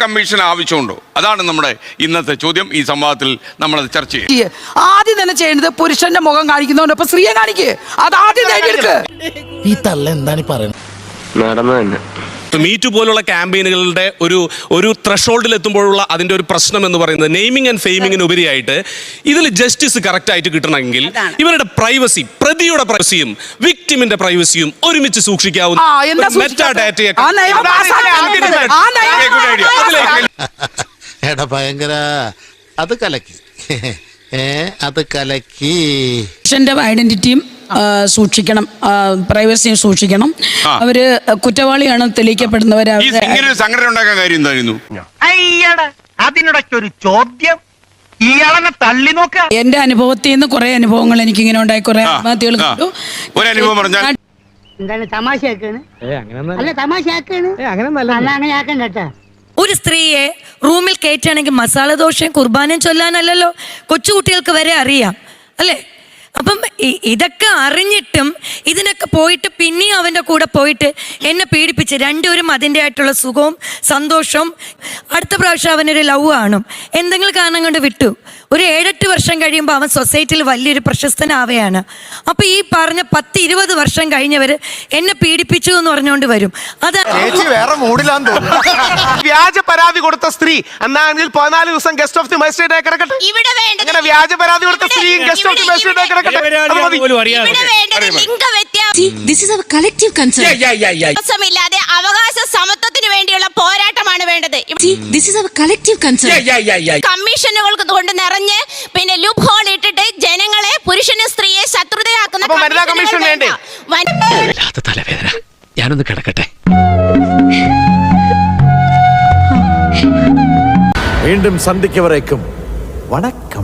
Commission ആവശ്യമുണ്ടോ? അതാണ് നമ്മുടെ ഇന്നത്തെ ചോദ്യം. ഈ സംവാദത്തിൽ നമ്മളത് ചർച്ച ചെയ്യും. ആദ്യം തന്നെ ചെയ്യേണ്ടത് പുരുഷന്റെ മുഖം കാണിക്കുന്നവനൊപ്പം സ്ത്രീയെ കാണിക്കുക. അത് ആദ്യം നേടിയെടുക്കുക. ഈ തള്ള എന്താണ് പറയുന്നത്? നടന്നു തന്നെ. മീറ്റു പോലുള്ള ക്യാമ്പയിനുകളുടെ ഒരു ത്രഷോൾഡിൽ എത്തുമ്പോഴുള്ള അതിന്റെ ഒരു പ്രശ്നം എന്ന് പറയുന്നത് നെയിമിംഗ് ആൻഡ് ഫെയിമിങ്ങിന് ഉപരിയായിട്ട് ഇതിൽ ജസ്റ്റിസ് കറക്റ്റ് ആയിട്ട് കിട്ടണമെങ്കിൽ ഇവരുടെ പ്രൈവസി, പ്രതിയുടെ പ്രൈവസിയും വിക്ടിമിന്റെ പ്രൈവസിയും ഒരുമിച്ച് സൂക്ഷിക്കാവുന്ന മെറ്റാ ഡാറ്റയെ എടാ ഭയങ്കര അത് കലക്കി അത് കലക്കി. പുരുഷന്റെ ഐഡന്റിറ്റിയും സൂക്ഷിക്കണം, പ്രൈവസിയും സൂക്ഷിക്കണം. അവര് കുറ്റവാളിയാണ് തെളിയിക്കപ്പെടുന്നവർ. സംഘടന ഉണ്ടാക്കാൻ കാര്യം എന്തായിരുന്നു? അതിനിടയ്ക്കൊരു ചോദ്യം, ഇയാളെ തള്ളി നോക്ക. എന്റെ അനുഭവത്തിൽ നിന്ന് കുറെ അനുഭവങ്ങൾ എനിക്ക് ഇങ്ങനെ ഉണ്ടായി, കുറെ ആത്മഹത്യകൾ കണ്ടു. ഒരു അനുഭവം പറഞ്ഞാൽ എന്താണ് തമാശയാക്കാണ്? അല്ല തമാശയാക്കാണ്, അങ്ങനെ ആക്കണ്ട. ഒരു സ്ത്രീയെ റൂമിൽ കയറ്റുകയാണെങ്കിൽ മസാല ദോശയും കുർബാനയും ചൊല്ലാനല്ലല്ലോ കൊച്ചുകുട്ടികൾക്ക് വരെ അറിയാം അല്ലേ? അപ്പം ഇതൊക്കെ അറിഞ്ഞിട്ടും ഇതിനൊക്കെ പോയിട്ട് പിന്നെയും അവൻ്റെ കൂടെ പോയിട്ട് എന്നെ പീഡിപ്പിച്ച് രണ്ടുപേരും അതിൻ്റെ ആയിട്ടുള്ള സുഖവും സന്തോഷവും അടുത്ത പ്രാവശ്യം അവനൊരു ലവ് കാണും, എന്തെങ്കിലും കാരണം കൊണ്ട് വിട്ടു. ഒരു 7-8 വർഷം കഴിയുമ്പോൾ അവൻ സൊസൈറ്റിയിൽ വലിയൊരു പ്രശസ്തനാവുകയാണ്. അപ്പോൾ ഈ പറഞ്ഞ 10-20 വർഷം കഴിഞ്ഞവർ എന്നെ പീഡിപ്പിച്ചു എന്ന് പറഞ്ഞുകൊണ്ട് വരും. അത് വേറെ മൂഡിലാന്ന് തോന്നുന്നു. വ്യാജ പരാതി കൊടുത്ത സ്ത്രീ എന്നാണെങ്കിൽ 14 ദിവസം ഗസ്റ്റ് ഓഫ് ദി മജിസ്ട്രേറ്റ് കിടക്കട്ടെ. അങ്ങനെ വ്യാജ പരാതി കൊടുത്ത സ്ത്രീ ഗസ്റ്റ് ഓഫ് ദി മജിസ്ട്രേറ്റ് കിടക്കട്ടെ. ില്ലാതെ അവകാശ സമത്വത്തിന് വേണ്ടിയുള്ള പോരാട്ടമാണ് വേണ്ടത്. കമ്മീഷനുകൾക്ക് കൊണ്ട് നിറഞ്ഞ് പിന്നെ ലൂപ്പ് ഹോൾ ഇട്ടിട്ട് ജനങ്ങളെ, പുരുഷനും സ്ത്രീയെ ശത്രുതയാക്കുന്ന വനിതാ കമ്മീഷൻ വേണ്ടേ? തലവേദന, ഞാനൊന്ന് കിടക്കട്ടെ. വീണ്ടും സന്ധിക്കവരേക്കും വണക്കം.